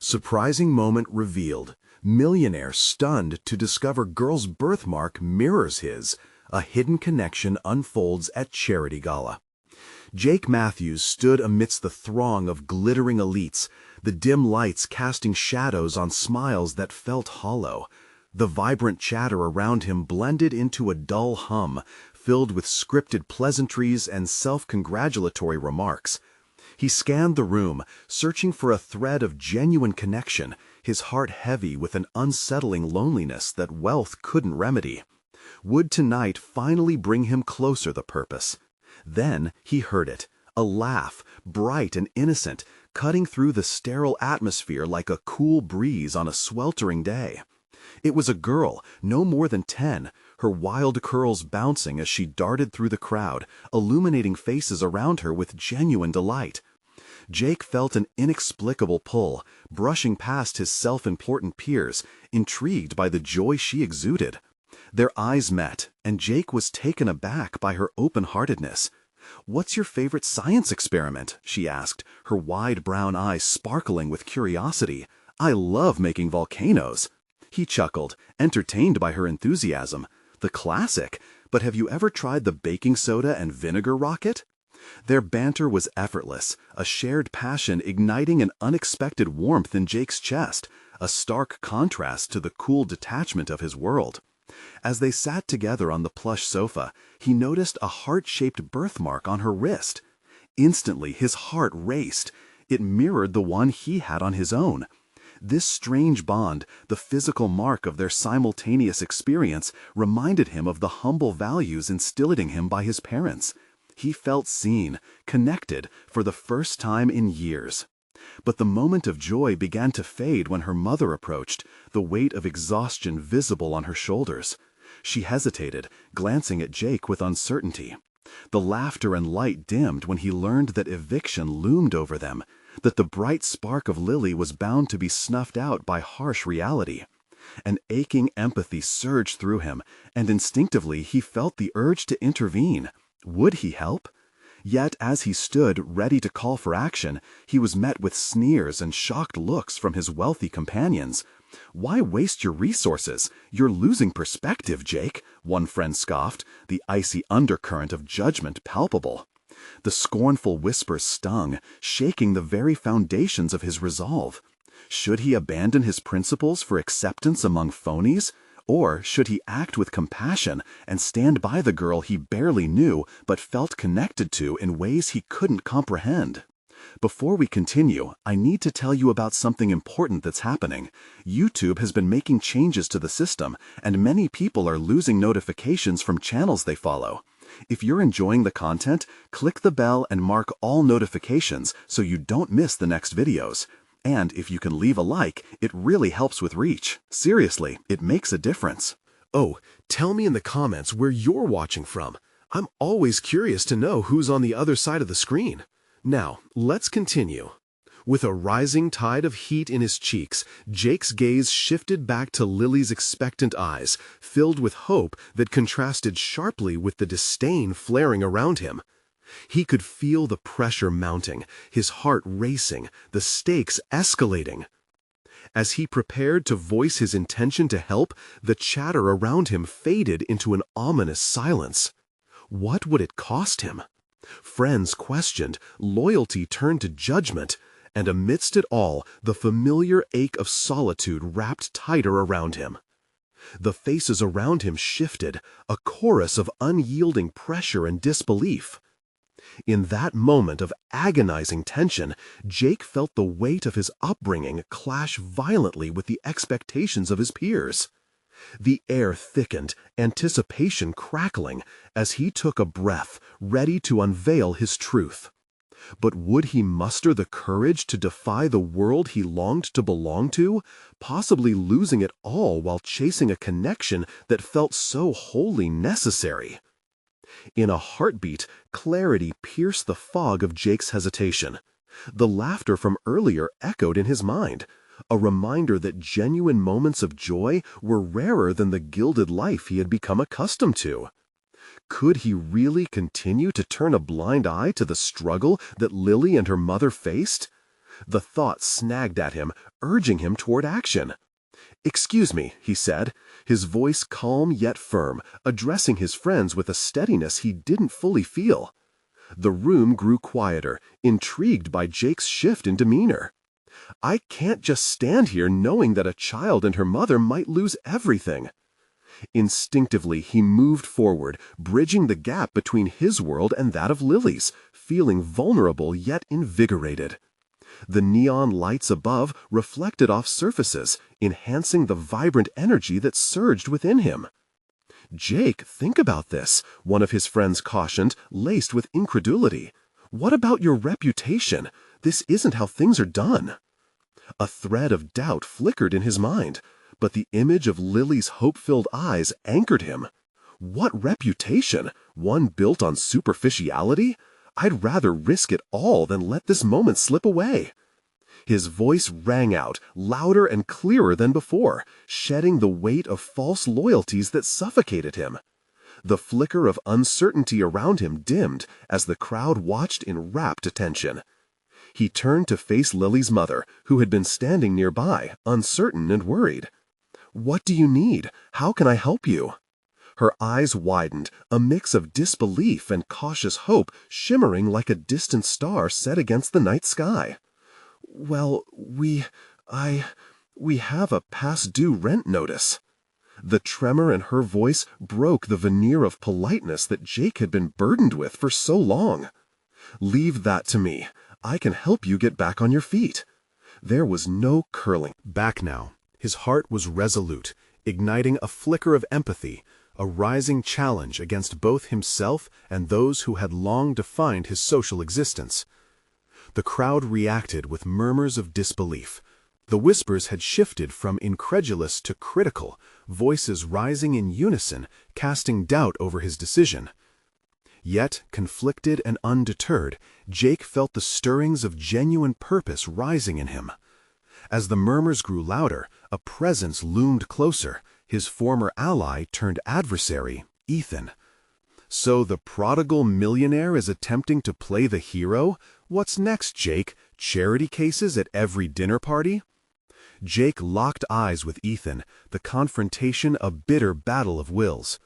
Surprising moment revealed. Millionaire stunned to discover girl's birthmark mirrors his. A hidden connection unfolds at charity gala. Jake Matthews stood amidst the throng of glittering elites, the dim lights casting shadows on smiles that felt hollow. The vibrant chatter around him blended into a dull hum, filled with scripted pleasantries and self-congratulatory remarks. He scanned the room, searching for a thread of genuine connection, his heart heavy with an unsettling loneliness that wealth couldn't remedy. Would tonight finally bring him closer the purpose? Then he heard it, a laugh, bright and innocent, cutting through the sterile atmosphere like a cool breeze on a sweltering day. It was a girl, no more than 10, her wild curls bouncing as she darted through the crowd, illuminating faces around her with genuine delight. Jake felt an inexplicable pull, brushing past his self-important peers, intrigued by the joy she exuded. Their eyes met, and Jake was taken aback by her open-heartedness. "What's your favorite science experiment?" she asked, her wide brown eyes sparkling with curiosity. "I love making volcanoes." He chuckled, entertained by her enthusiasm. "The classic, but have you ever tried the baking soda and vinegar rocket?" Their banter was effortless, a shared passion igniting an unexpected warmth in Jake's chest, a stark contrast to the cool detachment of his world. As they sat together on the plush sofa, he noticed a heart-shaped birthmark on her wrist. Instantly, his heart raced. It mirrored the one he had on his own. This strange bond, the physical mark of their simultaneous experience, reminded him of the humble values instilled in him by his parents. He felt seen, connected, for the first time in years. But the moment of joy began to fade when her mother approached, the weight of exhaustion visible on her shoulders. She hesitated, glancing at Jake with uncertainty. The laughter and light dimmed when he learned that eviction loomed over them, that the bright spark of Lily was bound to be snuffed out by harsh reality. An aching empathy surged through him, and instinctively he felt the urge to intervene. Would he help? Yet as he stood, ready to call for action, he was met with sneers and shocked looks from his wealthy companions. "Why waste your resources? You're losing perspective, Jake," one friend scoffed, the icy undercurrent of judgment palpable. The scornful whispers stung, shaking the very foundations of his resolve. Should he abandon his principles for acceptance among phonies? Or should he act with compassion and stand by the girl he barely knew but felt connected to in ways he couldn't comprehend? Before we continue, I need to tell you about something important that's happening. YouTube has been making changes to the system, and many people are losing notifications from channels they follow. If you're enjoying the content, click the bell and mark all notifications so you don't miss the next videos. And if you can leave a like, it really helps with reach. Seriously, it makes a difference. Oh, tell me in the comments where you're watching from. I'm always curious to know who's on the other side of the screen. Now, let's continue. With a rising tide of heat in his cheeks, Jake's gaze shifted back to Lily's expectant eyes, filled with hope that contrasted sharply with the disdain flaring around him. He could feel the pressure mounting, his heart racing, the stakes escalating. As he prepared to voice his intention to help, the chatter around him faded into an ominous silence. What would it cost him? Friends questioned, loyalty turned to judgment, and amidst it all, the familiar ache of solitude wrapped tighter around him. The faces around him shifted, a chorus of unyielding pressure and disbelief. In that moment of agonizing tension, Jake felt the weight of his upbringing clash violently with the expectations of his peers. The air thickened, anticipation crackling, as he took a breath, ready to unveil his truth. But would he muster the courage to defy the world he longed to belong to, possibly losing it all while chasing a connection that felt so wholly necessary? In a heartbeat, clarity pierced the fog of Jake's hesitation. The laughter from earlier echoed in his mind, a reminder that genuine moments of joy were rarer than the gilded life he had become accustomed to. Could he really continue to turn a blind eye to the struggle that Lily and her mother faced? The thought snagged at him, urging him toward action. "Excuse me," he said, his voice calm yet firm, addressing his friends with a steadiness he didn't fully feel. The room grew quieter, intrigued by Jake's shift in demeanor. "I can't just stand here knowing that a child and her mother might lose everything." Instinctively, he moved forward, bridging the gap between his world and that of Lily's, feeling vulnerable yet invigorated. The neon lights above reflected off surfaces, enhancing the vibrant energy that surged within him. "Jake, think about this," one of his friends cautioned, laced with incredulity. "What about your reputation? This isn't how things are done." A thread of doubt flickered in his mind, but the image of Lily's hope-filled eyes anchored him. What reputation? One built on superficiality? I'd rather risk it all than let this moment slip away. His voice rang out, louder and clearer than before, shedding the weight of false loyalties that suffocated him. The flicker of uncertainty around him dimmed as the crowd watched in rapt attention. He turned to face Lily's mother, who had been standing nearby, uncertain and worried. "What do you need? How can I help you?" Her eyes widened, a mix of disbelief and cautious hope shimmering like a distant star set against the night sky. "Well, we have a past-due rent notice." The tremor in her voice broke the veneer of politeness that Jake had been burdened with for so long. "Leave that to me. I can help you get back on your feet." There was no curling Back now, his heart was resolute, igniting a flicker of empathy, a rising challenge against both himself and those who had long defined his social existence. The crowd reacted with murmurs of disbelief. The whispers had shifted from incredulous to critical, voices rising in unison, casting doubt over his decision. Yet, conflicted and undeterred, Jake felt the stirrings of genuine purpose rising in him. As the murmurs grew louder, a presence loomed closer, his former ally turned adversary, Ethan. "So the prodigal millionaire is attempting to play the hero? What's next, Jake? Charity cases at every dinner party?" Jake locked eyes with Ethan, the confrontation a bitter battle of wills.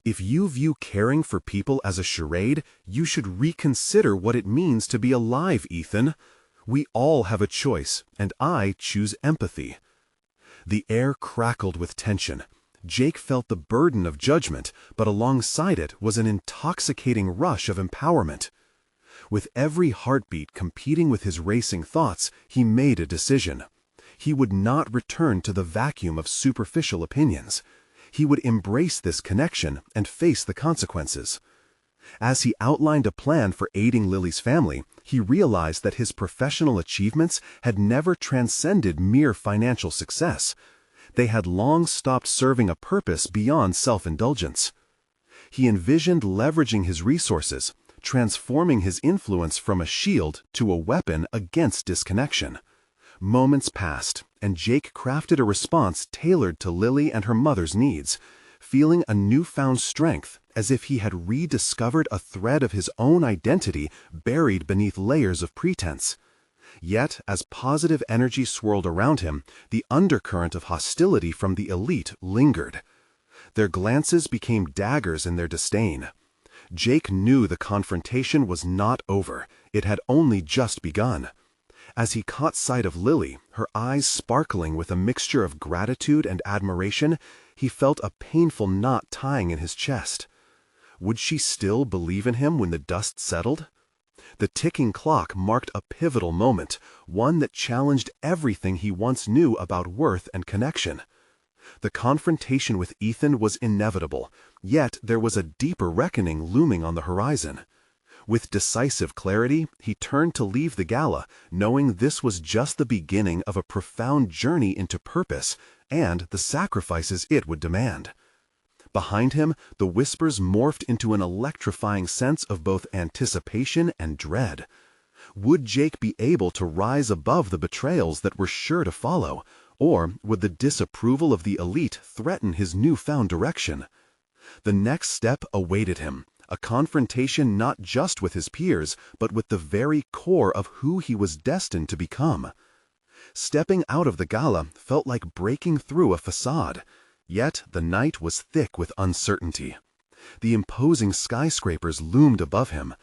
"If you view caring for people as a charade, you should reconsider what it means to be alive, Ethan. We all have a choice, and I choose empathy." The air crackled with tension. Jake felt the burden of judgment, but alongside it was an intoxicating rush of empowerment. With every heartbeat competing with his racing thoughts, he made a decision. He would not return to the vacuum of superficial opinions. He would embrace this connection and face the consequences. As he outlined a plan for aiding Lily's family, he realized that his professional achievements had never transcended mere financial success. They had long stopped serving a purpose beyond self-indulgence. He envisioned leveraging his resources, transforming his influence from a shield to a weapon against disconnection. Moments passed, and Jake crafted a response tailored to Lily and her mother's needs, feeling a newfound strength, as if he had rediscovered a thread of his own identity buried beneath layers of pretense. Yet, as positive energy swirled around him, the undercurrent of hostility from the elite lingered. Their glances became daggers in their disdain. Jake knew the confrontation was not over. It had only just begun. As he caught sight of Lily, her eyes sparkling with a mixture of gratitude and admiration, he felt a painful knot tying in his chest. Would she still believe in him when the dust settled? The ticking clock marked a pivotal moment, one that challenged everything he once knew about worth and connection. The confrontation with Ethan was inevitable, yet there was a deeper reckoning looming on the horizon. With decisive clarity, he turned to leave the gala, knowing this was just the beginning of a profound journey into purpose and the sacrifices it would demand. Behind him, the whispers morphed into an electrifying sense of both anticipation and dread. Would Jake be able to rise above the betrayals that were sure to follow, or would the disapproval of the elite threaten his newfound direction? The next step awaited him, a confrontation not just with his peers, but with the very core of who he was destined to become. Stepping out of the gala felt like breaking through a facade, yet the night was thick with uncertainty. The imposing skyscrapers loomed above him,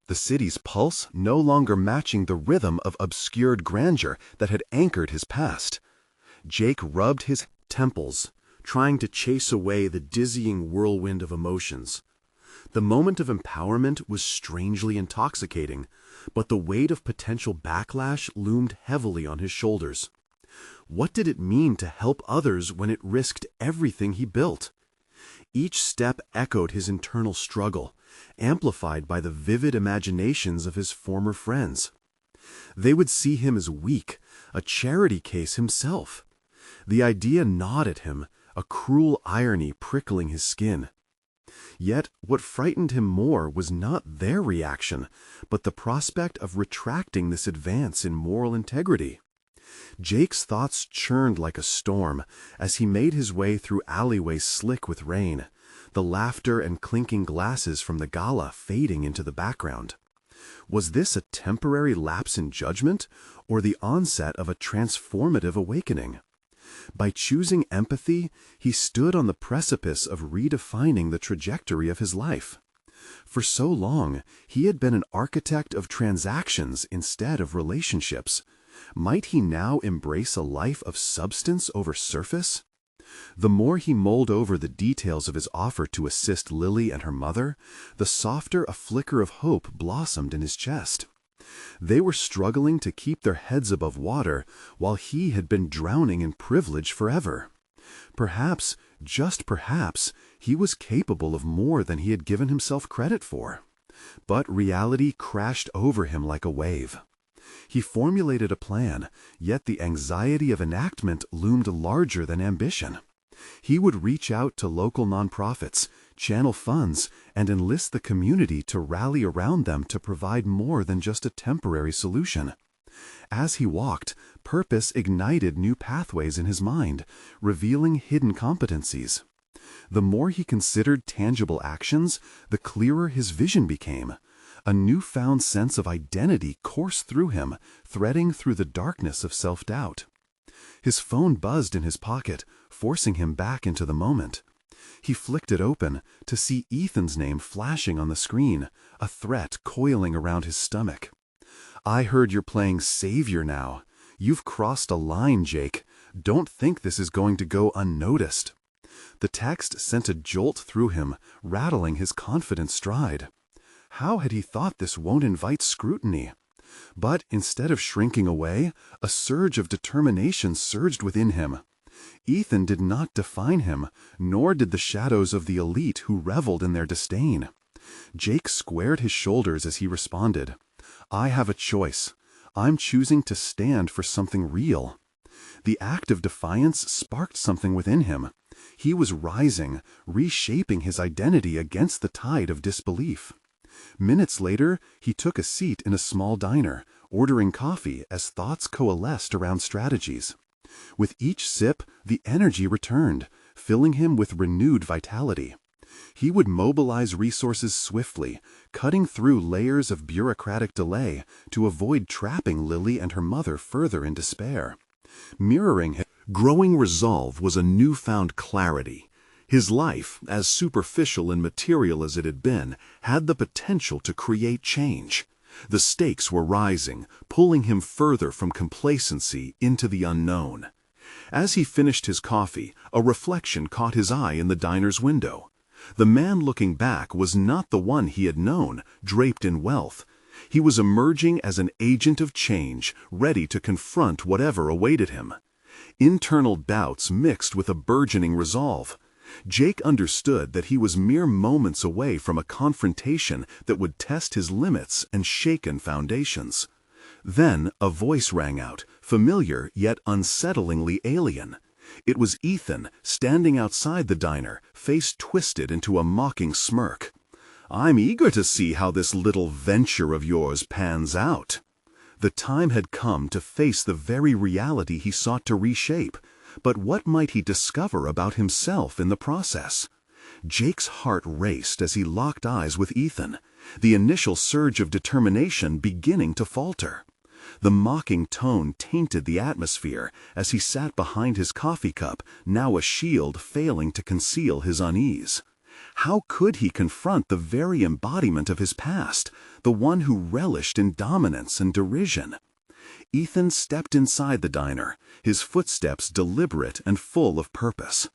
the city's pulse no longer matching the rhythm of obscured grandeur that had anchored his past. Jake rubbed his temples, trying to chase away the dizzying whirlwind of emotions. The moment of empowerment was strangely intoxicating, but the weight of potential backlash loomed heavily on his shoulders. What did it mean to help others when it risked everything he built? Each step echoed his internal struggle, amplified by the vivid imaginations of his former friends. They would see him as weak, a charity case himself. The idea gnawed at him, a cruel irony prickling his skin. Yet what frightened him more was not their reaction, but the prospect of retracting this advance in moral integrity. Jake's thoughts churned like a storm as he made his way through alleyways slick with rain, the laughter and clinking glasses from the gala fading into the background. Was this a temporary lapse in judgment, or the onset of a transformative awakening? By choosing empathy, he stood on the precipice of redefining the trajectory of his life. For so long, he had been an architect of transactions instead of relationships. Might he now embrace a life of substance over surface? The more he mulled over the details of his offer to assist Lily and her mother, the softer a flicker of hope blossomed in his chest. They were struggling to keep their heads above water, while he had been drowning in privilege forever. Perhaps, just perhaps, he was capable of more than he had given himself credit for. But reality crashed over him like a wave. He formulated a plan, yet the anxiety of enactment loomed larger than ambition. He would reach out to local nonprofits, channel funds, and enlist the community to rally around them to provide more than just a temporary solution. As he walked, purpose ignited new pathways in his mind, revealing hidden competencies. The more he considered tangible actions, the clearer his vision became. A newfound sense of identity coursed through him, threading through the darkness of self-doubt. His phone buzzed in his pocket, forcing him back into the moment. He flicked it open to see Ethan's name flashing on the screen, a threat coiling around his stomach. "I heard you're playing savior now. You've crossed a line, Jake. Don't think this is going to go unnoticed." The text sent a jolt through him, rattling his confident stride. How had he thought this won't invite scrutiny? But instead of shrinking away, a surge of determination surged within him. Ethan did not define him, nor did the shadows of the elite who reveled in their disdain. Jake squared his shoulders as he responded, "I have a choice. I'm choosing to stand for something real." The act of defiance sparked something within him. He was rising, reshaping his identity against the tide of disbelief. Minutes later, he took a seat in a small diner, ordering coffee as thoughts coalesced around strategies. With each sip, the energy returned, filling him with renewed vitality. He would mobilize resources swiftly, cutting through layers of bureaucratic delay to avoid trapping Lily and her mother further in despair. Mirroring his growing resolve was a newfound clarity. His life, as superficial and material as it had been, had the potential to create change. The stakes were rising, pulling him further from complacency into the unknown. As he finished his coffee, a reflection caught his eye in the diner's window. The man looking back was not the one he had known, draped in wealth. He was emerging as an agent of change, ready to confront whatever awaited him. Internal doubts mixed with a burgeoning resolve. Jake understood that he was mere moments away from a confrontation that would test his limits and shaken foundations. Then a voice rang out, familiar yet unsettlingly alien. It was Ethan, standing outside the diner, face twisted into a mocking smirk. "I'm eager to see how this little venture of yours pans out." The time had come to face the very reality he sought to reshape. But what might he discover about himself in the process? Jake's heart raced as he locked eyes with Ethan, the initial surge of determination beginning to falter. The mocking tone tainted the atmosphere as he sat behind his coffee cup, now a shield failing to conceal his unease. How could he confront the very embodiment of his past, the one who relished in dominance and derision? Ethan stepped inside the diner, his footsteps deliberate and full of purpose.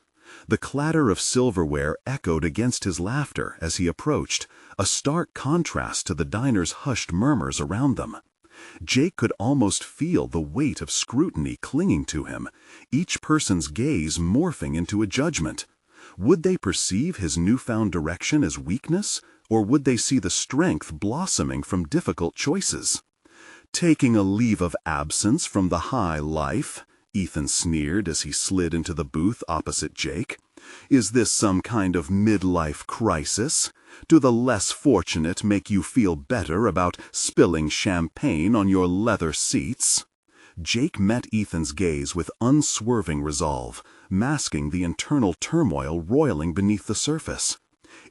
The clatter of silverware echoed against his laughter as he approached, a stark contrast to the diner's hushed murmurs around them. Jake could almost feel the weight of scrutiny clinging to him, each person's gaze morphing into a judgment. Would they perceive his newfound direction as weakness, or would they see the strength blossoming from difficult choices? "Taking a leave of absence from the high life," Ethan sneered as he slid into the booth opposite Jake. "Is this some kind of midlife crisis? Do the less fortunate make you feel better about spilling champagne on your leather seats?" Jake met Ethan's gaze with unswerving resolve, masking the internal turmoil roiling beneath the surface.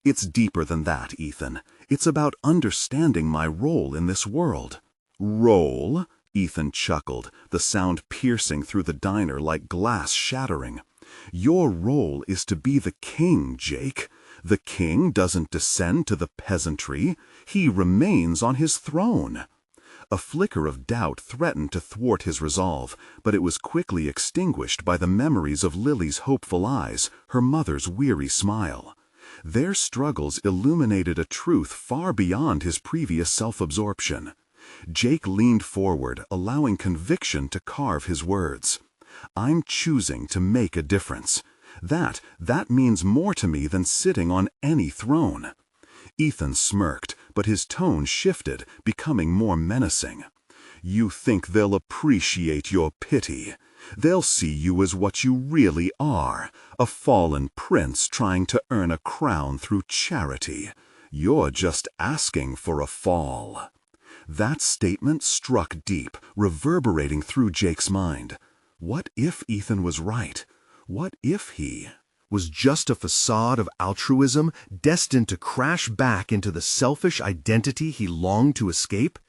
"It's deeper than that, Ethan. It's about understanding my role in this world." "Role?" Ethan chuckled, the sound piercing through the diner like glass shattering. "Your role is to be the king, Jake. The king doesn't descend to the peasantry. He remains on his throne." A flicker of doubt threatened to thwart his resolve, but it was quickly extinguished by the memories of Lily's hopeful eyes, her mother's weary smile. Their struggles illuminated a truth far beyond his previous self-absorption. Jake leaned forward, allowing conviction to carve his words. "I'm choosing to make a difference. That means more to me than sitting on any throne." Ethan smirked, but his tone shifted, becoming more menacing. "You think they'll appreciate your pity? They'll see you as what you really are, a fallen prince trying to earn a crown through charity. You're just asking for a fall." That statement struck deep, reverberating through Jake's mind. What if Ethan was right? What if he was just a facade of altruism destined to crash back into the selfish identity he longed to escape?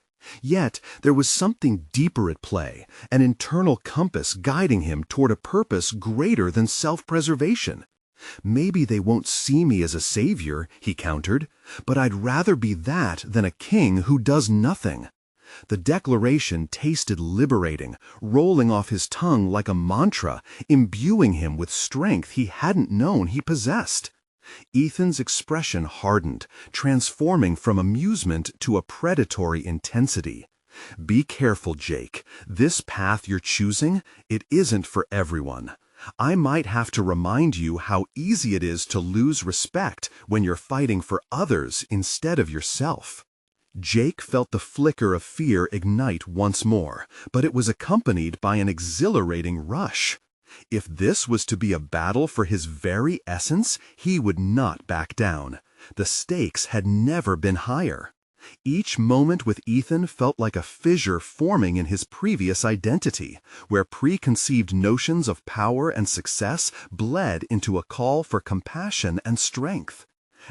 Yet there was something deeper at play, an internal compass guiding him toward a purpose greater than self-preservation. "Maybe they won't see me as a savior," he countered, "but I'd rather be that than a king who does nothing." The declaration tasted liberating, rolling off his tongue like a mantra, imbuing him with strength he hadn't known he possessed. Ethan's expression hardened, transforming from amusement to a predatory intensity. "Be careful, Jake. This path you're choosing, it isn't for everyone. I might have to remind you how easy it is to lose respect when you're fighting for others instead of yourself." Jake felt the flicker of fear ignite once more, but it was accompanied by an exhilarating rush. If this was to be a battle for his very essence, he would not back down. The stakes had never been higher. Each moment with Ethan felt like a fissure forming in his previous identity, where preconceived notions of power and success bled into a call for compassion and strength.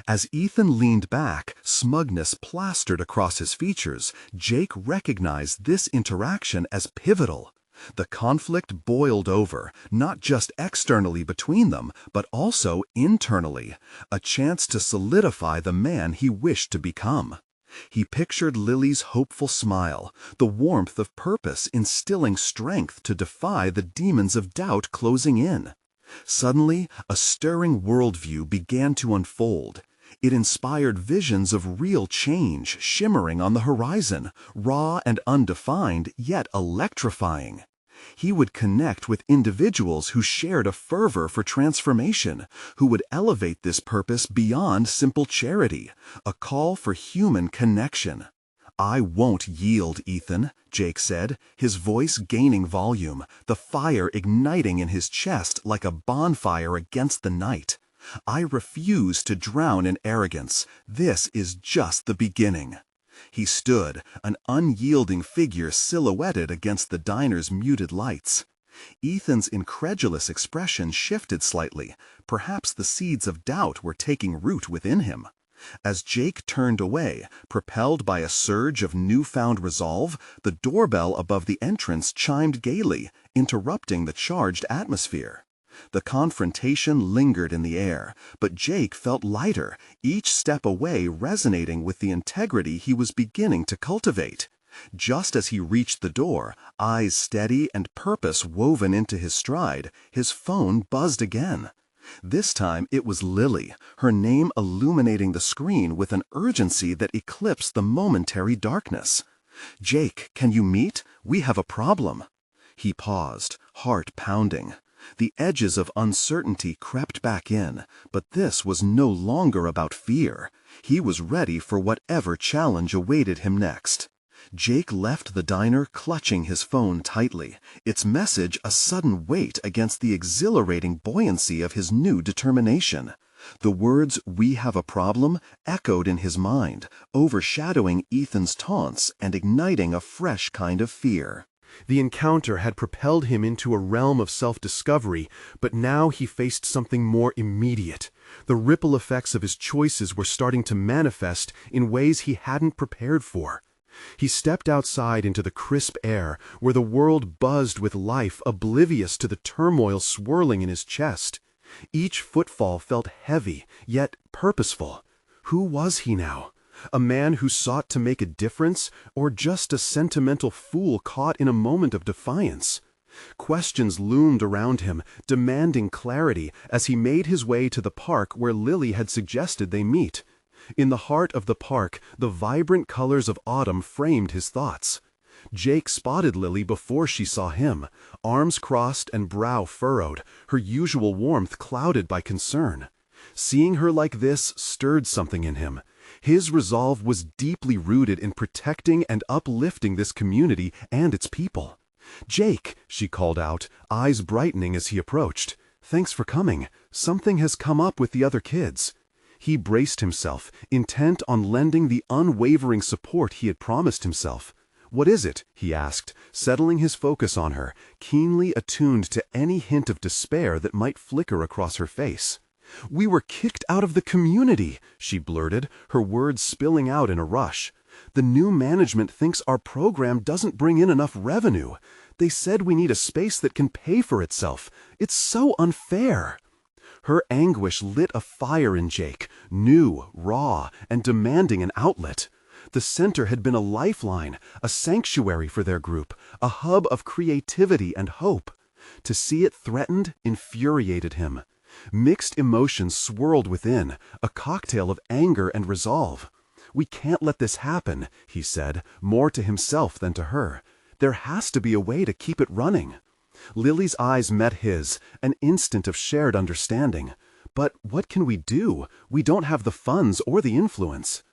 As Ethan leaned back, smugness plastered across his features, Jake recognized this interaction as pivotal. The conflict boiled over, not just externally between them, but also internally, a chance to solidify the man he wished to become. He pictured Lily's hopeful smile, the warmth of purpose instilling strength to defy the demons of doubt closing in. Suddenly, a stirring worldview began to unfold. It inspired visions of real change shimmering on the horizon, raw and undefined, yet electrifying. He would connect with individuals who shared a fervor for transformation, who would elevate this purpose beyond simple charity, a call for human connection. "I won't yield, Ethan," Jake said, his voice gaining volume, the fire igniting in his chest like a bonfire against the night. "I refuse to drown in arrogance. This is just the beginning." He stood, an unyielding figure silhouetted against the diner's muted lights. Ethan's incredulous expression shifted slightly. Perhaps the seeds of doubt were taking root within him. As Jake turned away, propelled by a surge of newfound resolve, the doorbell above the entrance chimed gaily, interrupting the charged atmosphere. The confrontation lingered in the air, but Jake felt lighter, each step away resonating with the integrity he was beginning to cultivate. Just as he reached the door, eyes steady and purpose woven into his stride, his phone buzzed again. This time it was Lily, her name illuminating the screen with an urgency that eclipsed the momentary darkness. "Jake, can you meet? We have a problem." He paused, heart pounding. The edges of uncertainty crept back in, but this was no longer about fear. He was ready for whatever challenge awaited him next. Jake left the diner clutching his phone tightly, its message a sudden weight against the exhilarating buoyancy of his new determination. The words, "We have a problem," echoed in his mind, overshadowing Ethan's taunts and igniting a fresh kind of fear. The encounter had propelled him into a realm of self-discovery, but now he faced something more immediate. The ripple effects of his choices were starting to manifest in ways he hadn't prepared for. He stepped outside into the crisp air, where the world buzzed with life, oblivious to the turmoil swirling in his chest. Each footfall felt heavy, yet purposeful. Who was he now? A man who sought to make a difference, or just a sentimental fool caught in a moment of defiance? Questions loomed around him, demanding clarity as he made his way to the park where Lily had suggested they meet. In the heart of the park, the vibrant colors of autumn framed his thoughts. Jake spotted Lily before she saw him, arms crossed and brow furrowed, her usual warmth clouded by concern. Seeing her like this stirred something in him. His resolve was deeply rooted in protecting and uplifting this community and its people. "Jake," she called out, eyes brightening as he approached. "Thanks for coming. Something has come up with the other kids." He braced himself, intent on lending the unwavering support he had promised himself. "What is it?" he asked, settling his focus on her, keenly attuned to any hint of despair that might flicker across her face. "We were kicked out of the community," she blurted, her words spilling out in a rush. "The new management thinks our program doesn't bring in enough revenue. They said we need a space that can pay for itself. It's so unfair." Her anguish lit a fire in Jake, new, raw, and demanding an outlet. The center had been a lifeline, a sanctuary for their group, a hub of creativity and hope. To see it threatened infuriated him. Mixed emotions swirled within, a cocktail of anger and resolve. "We can't let this happen," he said, more to himself than to her. "There has to be a way to keep it running." Lily's eyes met his, an instant of shared understanding. "But what can we do? We don't have the funds or the influence."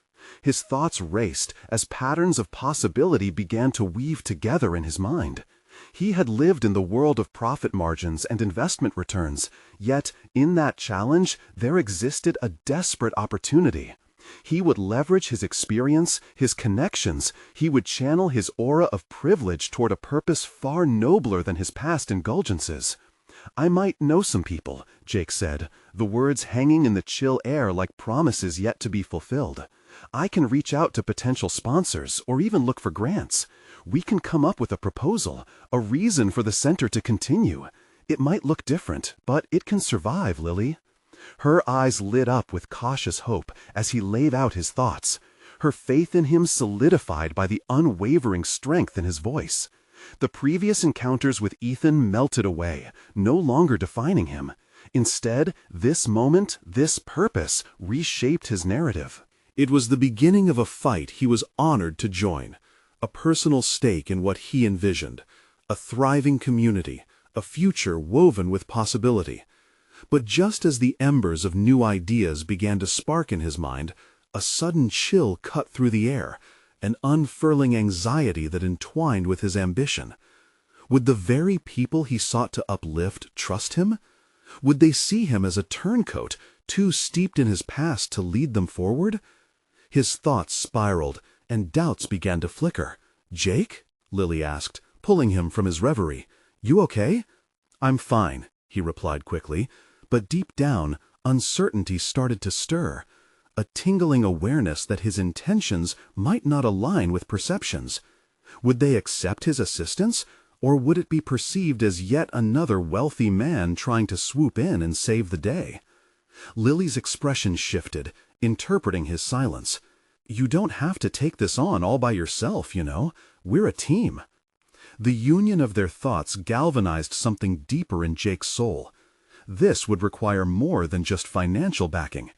His thoughts raced as patterns of possibility began to weave together in his mind. He had lived in the world of profit margins and investment returns, yet in that challenge there existed a desperate opportunity. He would leverage his experience, his connections, he would channel his aura of privilege toward a purpose far nobler than his past indulgences. "I might know some people," Jake said, the words hanging in the chill air like promises yet to be fulfilled. "I can reach out to potential sponsors or even look for grants. We can come up with a proposal, a reason for the center to continue. It might look different, but it can survive, Lily." Her eyes lit up with cautious hope as he laid out his thoughts, her faith in him solidified by the unwavering strength in his voice. The previous encounters with Ethan melted away, no longer defining him. Instead, this moment, this purpose, reshaped his narrative. It was the beginning of a fight he was honored to join, a personal stake in what he envisioned, a thriving community, a future woven with possibility. But just as the embers of new ideas began to spark in his mind, a sudden chill cut through the air, an unfurling anxiety that entwined with his ambition. Would the very people he sought to uplift trust him? Would they see him as a turncoat, too steeped in his past to lead them forward? His thoughts spiraled, and doubts began to flicker. "Jake?" Lily asked, pulling him from his reverie. "You okay?" "I'm fine," he replied quickly, but deep down, uncertainty started to stir, a tingling awareness that his intentions might not align with perceptions. Would they accept his assistance, or would it be perceived as yet another wealthy man trying to swoop in and save the day? Lily's expression shifted, interpreting his silence. "You don't have to take this on all by yourself, you know. We're a team." The union of their thoughts galvanized something deeper in Jake's soul. This would require more than just financial backing.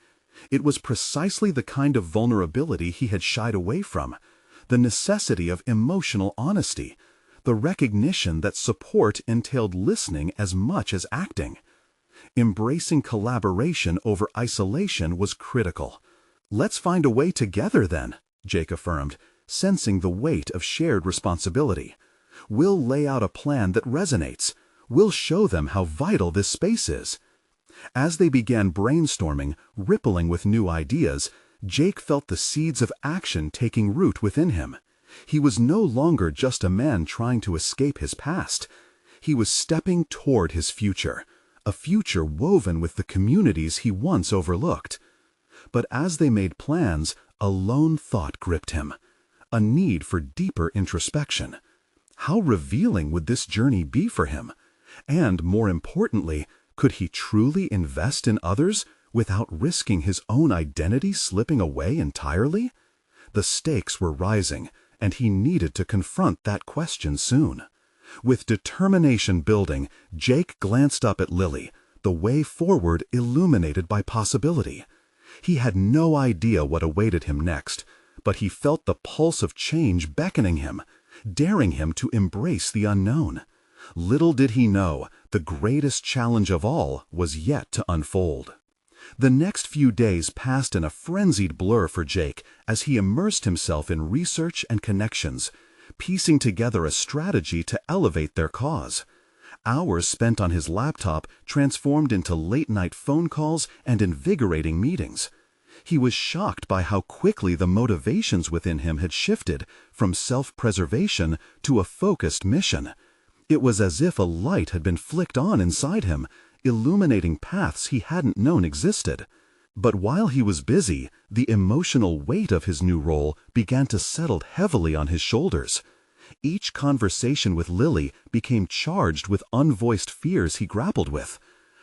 It was precisely the kind of vulnerability he had shied away from, the necessity of emotional honesty, the recognition that support entailed listening as much as acting. Embracing collaboration over isolation was critical. "Let's find a way together then," Jake affirmed, sensing the weight of shared responsibility. "We'll lay out a plan that resonates. We'll show them how vital this space is." As they began brainstorming, rippling with new ideas, Jake felt the seeds of action taking root within him. He was no longer just a man trying to escape his past. He was stepping toward his future, a future woven with the communities he once overlooked. But as they made plans, a lone thought gripped him, a need for deeper introspection. How revealing would this journey be for him? And, more importantly, could he truly invest in others without risking his own identity slipping away entirely? The stakes were rising, and he needed to confront that question soon. With determination building, Jake glanced up at Lily, the way forward illuminated by possibility. He had no idea what awaited him next, but he felt the pulse of change beckoning him, daring him to embrace the unknown. Little did he know, the greatest challenge of all was yet to unfold. The next few days passed in a frenzied blur for Jake as he immersed himself in research and connections, piecing together a strategy to elevate their cause. Hours spent on his laptop transformed into late-night phone calls and invigorating meetings. He was shocked by how quickly the motivations within him had shifted from self-preservation to a focused mission. It was as if a light had been flicked on inside him, illuminating paths he hadn't known existed. But while he was busy, the emotional weight of his new role began to settle heavily on his shoulders. Each conversation with Lily became charged with unvoiced fears he grappled with.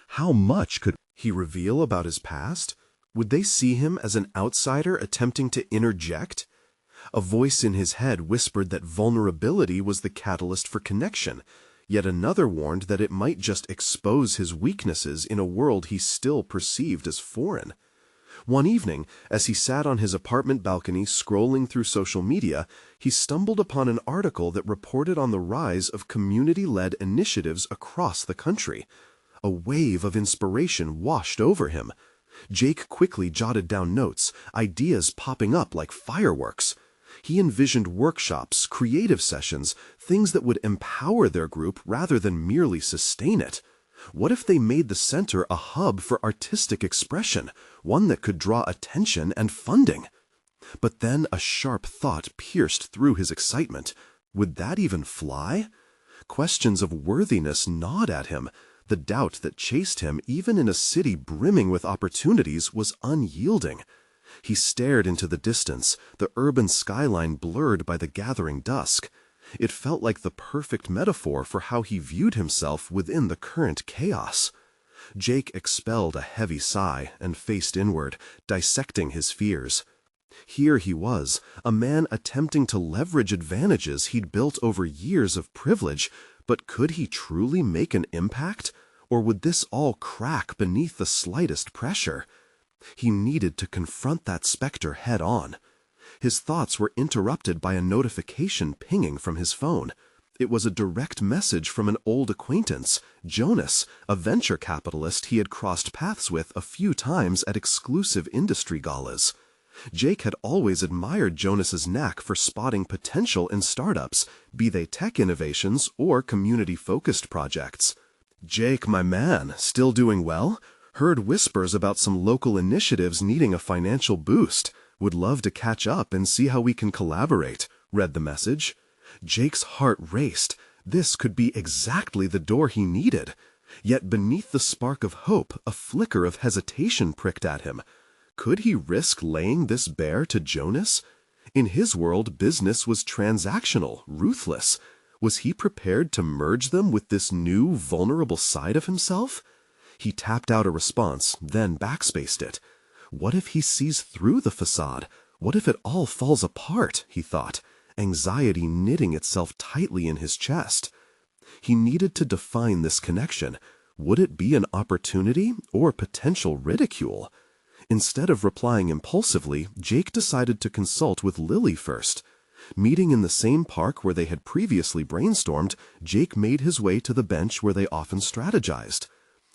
How much could he reveal about his past? Would they see him as an outsider attempting to interject? A voice in his head whispered that vulnerability was the catalyst for connection, yet another warned that it might just expose his weaknesses in a world he still perceived as foreign. One evening, as he sat on his apartment balcony scrolling through social media, he stumbled upon an article that reported on the rise of community-led initiatives across the country. A wave of inspiration washed over him. Jake quickly jotted down notes, ideas popping up like fireworks. He envisioned workshops, creative sessions, things that would empower their group rather than merely sustain it. What if they made the center a hub for artistic expression, one that could draw attention and funding? But then a sharp thought pierced through his excitement. Would that even fly? Questions of worthiness gnawed at him. The doubt that chased him, even in a city brimming with opportunities, was unyielding. He stared into the distance, the urban skyline blurred by the gathering dusk. It felt like the perfect metaphor for how he viewed himself within the current chaos. Jake expelled a heavy sigh and faced inward, dissecting his fears. Here he was, a man attempting to leverage advantages he'd built over years of privilege, but could he truly make an impact? Or would this all crack beneath the slightest pressure? He needed to confront that specter head-on. His thoughts were interrupted by a notification pinging from his phone. It was a direct message from an old acquaintance, Jonas, a venture capitalist he had crossed paths with a few times at exclusive industry galas. Jake had always admired Jonas's knack for spotting potential in startups, be they tech innovations or community-focused projects. "Jake, my man, still doing well? Heard whispers about some local initiatives needing a financial boost. Would love to catch up and see how we can collaborate," read the message. Jake's heart raced. This could be exactly the door he needed. Yet beneath the spark of hope, a flicker of hesitation pricked at him. Could he risk laying this bare to Jonas? In his world, business was transactional, ruthless. Was he prepared to merge them with this new, vulnerable side of himself? He tapped out a response, then backspaced it. What if he sees through the facade? What if it all falls apart, he thought, anxiety knitting itself tightly in his chest. He needed to define this connection. Would it be an opportunity or potential ridicule? Instead of replying impulsively, Jake decided to consult with Lily first. Meeting in the same park where they had previously brainstormed, Jake made his way to the bench where they often strategized.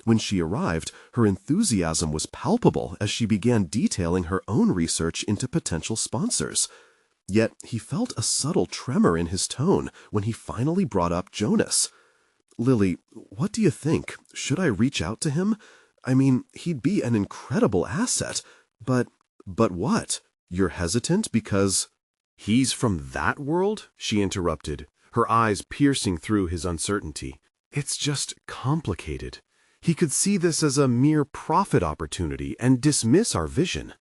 When she arrived, her enthusiasm was palpable as she began detailing her own research into potential sponsors. Yet he felt a subtle tremor in his tone when he finally brought up Jonas. "Lily, what do you think? Should I reach out to him? I mean, he'd be an incredible asset. But what? You're hesitant because—" "He's from that world?" she interrupted, her eyes piercing through his uncertainty. "It's just complicated. He could see this as a mere profit opportunity and dismiss our vision.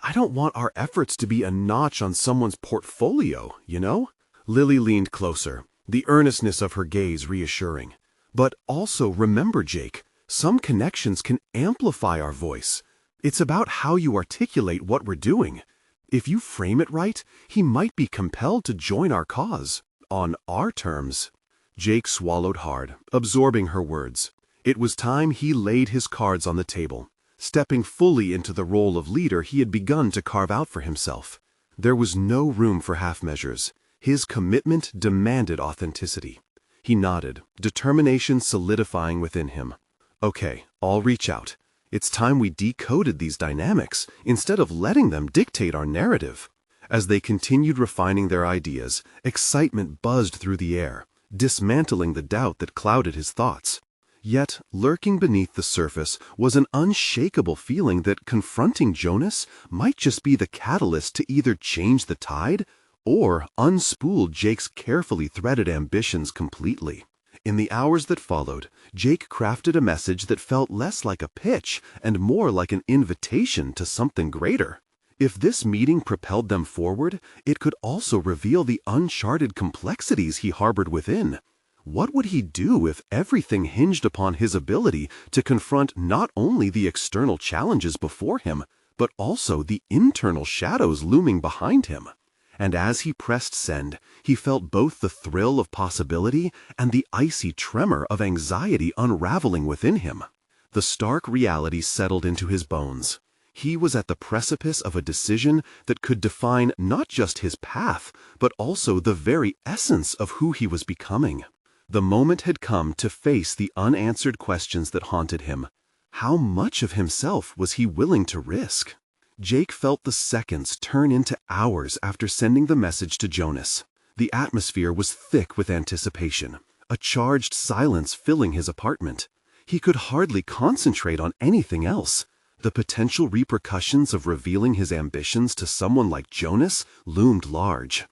I don't want our efforts to be a notch on someone's portfolio, you know?" Lily leaned closer, the earnestness of her gaze reassuring. "But also remember, Jake, some connections can amplify our voice. It's about how you articulate what we're doing. If you frame it right, he might be compelled to join our cause, on our terms." Jake swallowed hard, absorbing her words. It was time he laid his cards on the table, stepping fully into the role of leader he had begun to carve out for himself. There was no room for half measures. His commitment demanded authenticity. He nodded, determination solidifying within him. "Okay, I'll reach out. It's time we decoded these dynamics instead of letting them dictate our narrative." As they continued refining their ideas, excitement buzzed through the air, dismantling the doubt that clouded his thoughts. Yet, lurking beneath the surface was an unshakable feeling that confronting Jonas might just be the catalyst to either change the tide or unspool Jake's carefully threaded ambitions completely. In the hours that followed, Jake crafted a message that felt less like a pitch and more like an invitation to something greater. If this meeting propelled them forward, it could also reveal the uncharted complexities he harbored within. What would he do if everything hinged upon his ability to confront not only the external challenges before him, but also the internal shadows looming behind him? And as he pressed send, he felt both the thrill of possibility and the icy tremor of anxiety unraveling within him. The stark reality settled into his bones. He was at the precipice of a decision that could define not just his path, but also the very essence of who he was becoming. The moment had come to face the unanswered questions that haunted him. How much of himself was he willing to risk? Jake felt the seconds turn into hours after sending the message to Jonas. The atmosphere was thick with anticipation, a charged silence filling his apartment. He could hardly concentrate on anything else. The potential repercussions of revealing his ambitions to someone like Jonas loomed large.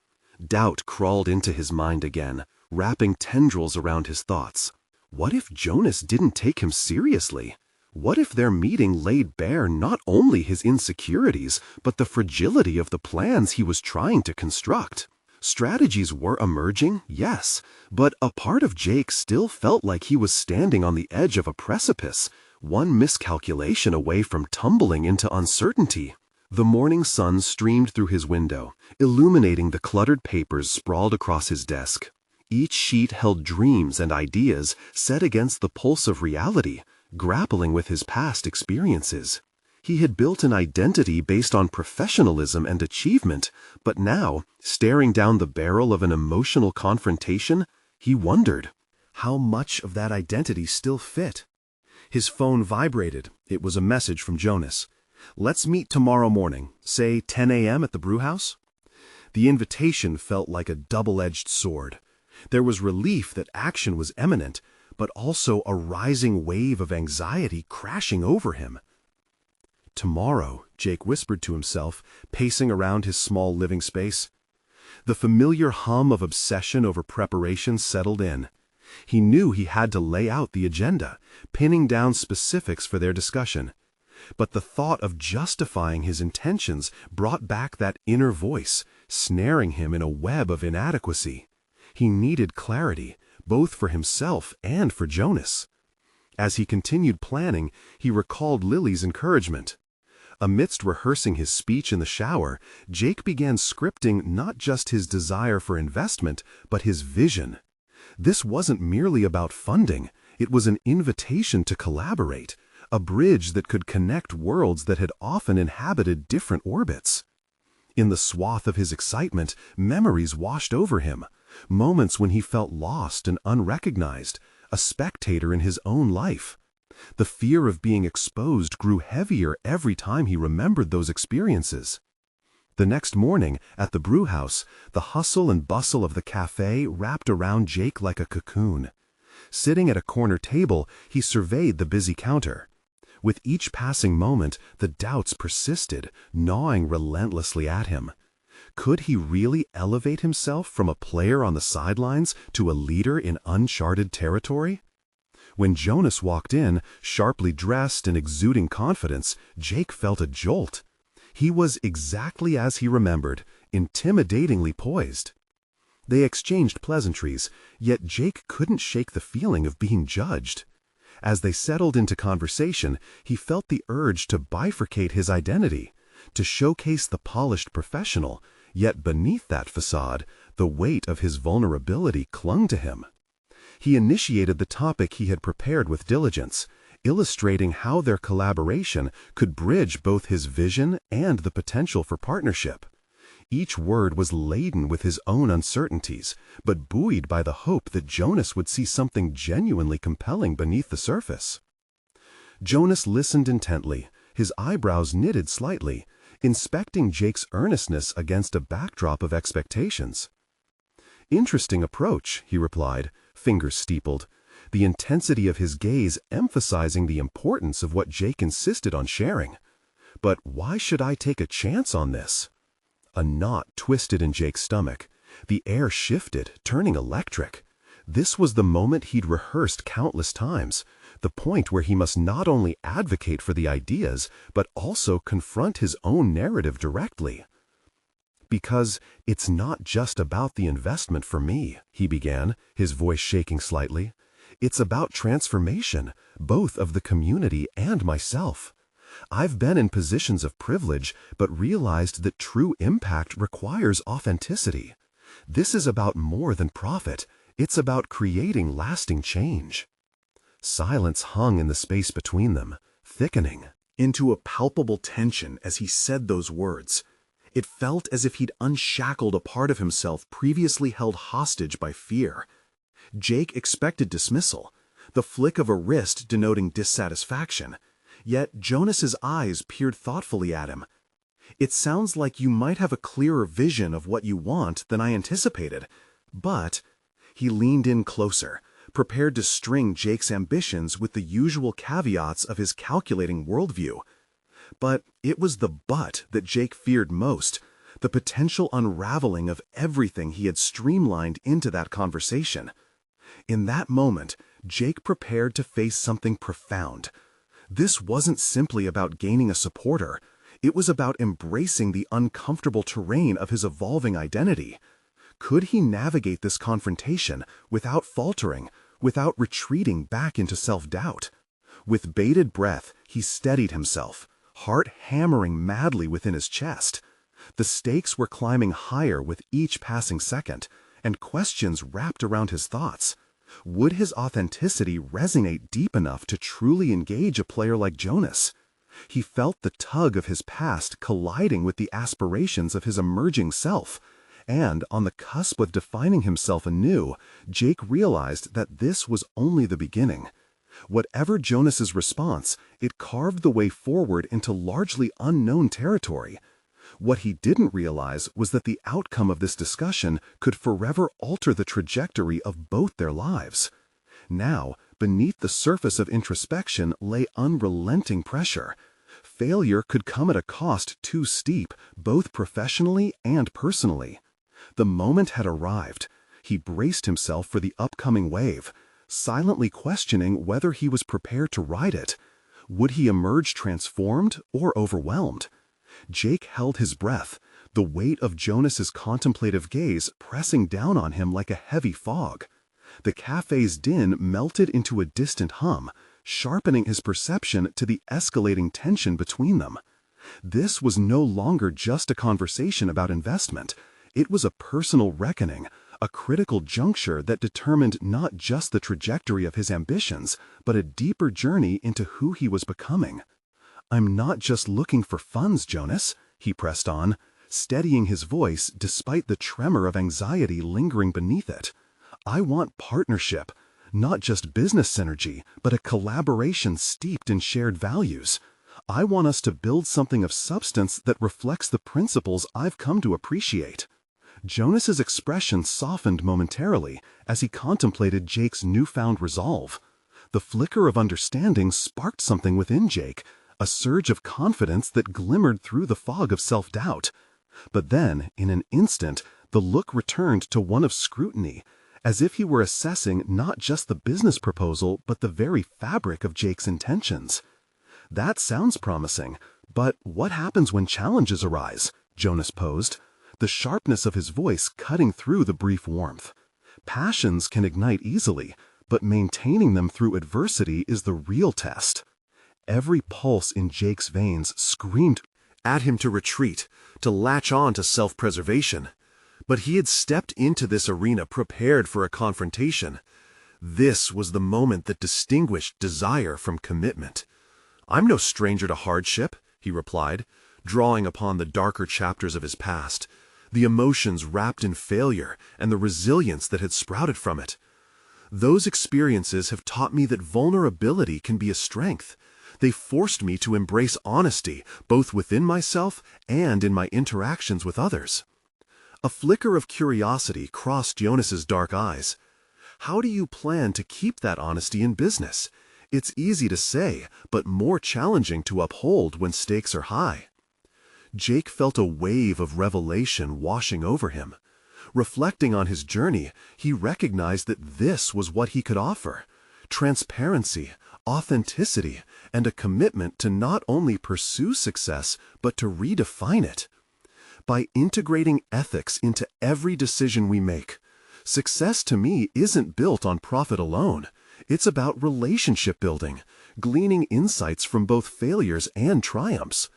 Doubt crawled into his mind again, wrapping tendrils around his thoughts. What if Jonas didn't take him seriously? What if their meeting laid bare not only his insecurities, but the fragility of the plans he was trying to construct? Strategies were emerging, yes, but a part of Jake still felt like he was standing on the edge of a precipice, one miscalculation away from tumbling into uncertainty. The morning sun streamed through his window, illuminating the cluttered papers sprawled across his desk. Each sheet held dreams and ideas set against the pulse of reality, grappling with his past experiences. He had built an identity based on professionalism and achievement, but now, staring down the barrel of an emotional confrontation, he wondered, how much of that identity still fit? His phone vibrated. It was a message from Jonas. "Let's meet tomorrow morning, say 10 a.m. at the brewhouse." The invitation felt like a double-edged sword. There was relief that action was imminent, but also a rising wave of anxiety crashing over him. "Tomorrow," Jake whispered to himself, pacing around his small living space. The familiar hum of obsession over preparation settled in. He knew he had to lay out the agenda, pinning down specifics for their discussion. But the thought of justifying his intentions brought back that inner voice, snaring him in a web of inadequacy. He needed clarity, both for himself and for Jonas. As he continued planning, he recalled Lily's encouragement. Amidst rehearsing his speech in the shower, Jake began scripting not just his desire for investment, but his vision. This wasn't merely about funding, it was an invitation to collaborate, a bridge that could connect worlds that had often inhabited different orbits. In the swath of his excitement, memories washed over him, moments when he felt lost and unrecognized, a spectator in his own life. The fear of being exposed grew heavier every time he remembered those experiences. The next morning, at the brewhouse, the hustle and bustle of the cafe wrapped around Jake like a cocoon. Sitting at a corner table, he surveyed the busy counter. With each passing moment, the doubts persisted, gnawing relentlessly at him. Could he really elevate himself from a player on the sidelines to a leader in uncharted territory? When Jonas walked in, sharply dressed and exuding confidence, Jake felt a jolt. He was exactly as he remembered, intimidatingly poised. They exchanged pleasantries, yet Jake couldn't shake the feeling of being judged. As they settled into conversation, he felt the urge to bifurcate his identity, to showcase the polished professional, yet beneath that facade, the weight of his vulnerability clung to him. He initiated the topic he had prepared with diligence, illustrating how their collaboration could bridge both his vision and the potential for partnership. Each word was laden with his own uncertainties, but buoyed by the hope that Jonas would see something genuinely compelling beneath the surface. Jonas listened intently, his eyebrows knitted slightly, inspecting Jake's earnestness against a backdrop of expectations. "Interesting approach," he replied, fingers steepled, the intensity of his gaze emphasizing the importance of what Jake insisted on sharing. "But why should I take a chance on this?" A knot twisted in Jake's stomach. The air shifted, turning electric. This was the moment he'd rehearsed countless times, the point where he must not only advocate for the ideas, but also confront his own narrative directly. "Because it's not just about the investment for me," he began, his voice shaking slightly. "It's about transformation, both of the community and myself. I've been in positions of privilege, but realized that true impact requires authenticity. This is about more than profit. It's about creating lasting change." Silence hung in the space between them, thickening into a palpable tension as he said those words. It felt as if he'd unshackled a part of himself previously held hostage by fear. Jake expected dismissal, the flick of a wrist denoting dissatisfaction. Yet Jonas's eyes peered thoughtfully at him. "It sounds like you might have a clearer vision of what you want than I anticipated, but—" He leaned in closer, prepared to string Jake's ambitions with the usual caveats of his calculating worldview. But it was the "but" that Jake feared most, the potential unraveling of everything he had streamlined into that conversation. In that moment, Jake prepared to face something profound. This wasn't simply about gaining a supporter. It was about embracing the uncomfortable terrain of his evolving identity. Could he navigate this confrontation without faltering, without retreating back into self-doubt? With bated breath, he steadied himself, heart hammering madly within his chest. The stakes were climbing higher with each passing second, and questions wrapped around his thoughts. Would his authenticity resonate deep enough to truly engage a player like Jonas? He felt the tug of his past colliding with the aspirations of his emerging self, and on the cusp of defining himself anew, Jake realized that this was only the beginning. Whatever Jonas's response, it carved the way forward into largely unknown territory. What he didn't realize was that the outcome of this discussion could forever alter the trajectory of both their lives. Now, beneath the surface of introspection lay unrelenting pressure. Failure could come at a cost too steep, both professionally and personally. The moment had arrived. He braced himself for the upcoming wave, silently questioning whether he was prepared to ride it. Would he emerge transformed or overwhelmed? Jake held his breath, the weight of Jonas's contemplative gaze pressing down on him like a heavy fog. The cafe's din melted into a distant hum, sharpening his perception to the escalating tension between them. This was no longer just a conversation about investment. It was a personal reckoning, a critical juncture that determined not just the trajectory of his ambitions, but a deeper journey into who he was becoming. "I'm not just looking for funds, Jonas," he pressed on, steadying his voice despite the tremor of anxiety lingering beneath it. "I want partnership, not just business synergy, but a collaboration steeped in shared values. I want us to build something of substance that reflects the principles I've come to appreciate." Jonas's expression softened momentarily as he contemplated Jake's newfound resolve. The flicker of understanding sparked something within Jake, a surge of confidence that glimmered through the fog of self-doubt. But then, in an instant, the look returned to one of scrutiny, as if he were assessing not just the business proposal but the very fabric of Jake's intentions. "That sounds promising, but what happens when challenges arise?" Jonas posed, the sharpness of his voice cutting through the brief warmth. "Passions can ignite easily, but maintaining them through adversity is the real test." Every pulse in Jake's veins screamed at him to retreat, to latch on to self-preservation. But he had stepped into this arena prepared for a confrontation. This was the moment that distinguished desire from commitment. "I'm no stranger to hardship," he replied, drawing upon the darker chapters of his past, the emotions wrapped in failure and the resilience that had sprouted from it. "Those experiences have taught me that vulnerability can be a strength. They forced me to embrace honesty, both within myself and in my interactions with others." A flicker of curiosity crossed Jonas's dark eyes. "How do you plan to keep that honesty in business? It's easy to say, but more challenging to uphold when stakes are high." Jake felt a wave of revelation washing over him. Reflecting on his journey, he recognized that this was what he could offer: transparency, authenticity, and a commitment to not only pursue success, but to redefine it. By integrating ethics into every decision we make, success to me isn't built on profit alone. It's about relationship building, gleaning insights from both failures and triumphs.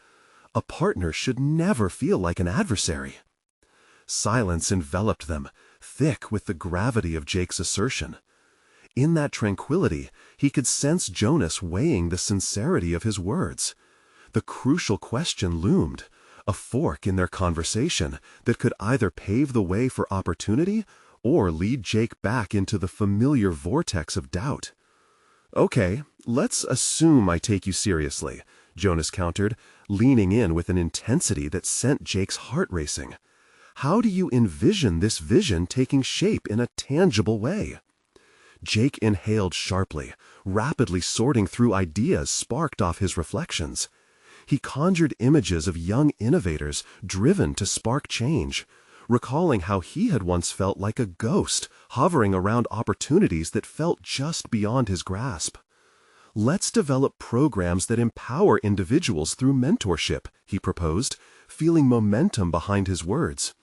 A partner should never feel like an adversary. Silence enveloped them, thick with the gravity of Jake's assertion. In that tranquility, he could sense Jonas weighing the sincerity of his words. The crucial question loomed, a fork in their conversation that could either pave the way for opportunity or lead Jake back into the familiar vortex of doubt. "Okay, let's assume I take you seriously," Jonas countered, leaning in with an intensity that sent Jake's heart racing. "How do you envision this vision taking shape in a tangible way?" Jake inhaled sharply, rapidly sorting through ideas sparked off his reflections. He conjured images of young innovators driven to spark change, recalling how he had once felt like a ghost hovering around opportunities that felt just beyond his grasp. "Let's develop programs that empower individuals through mentorship," he proposed, feeling momentum behind his words.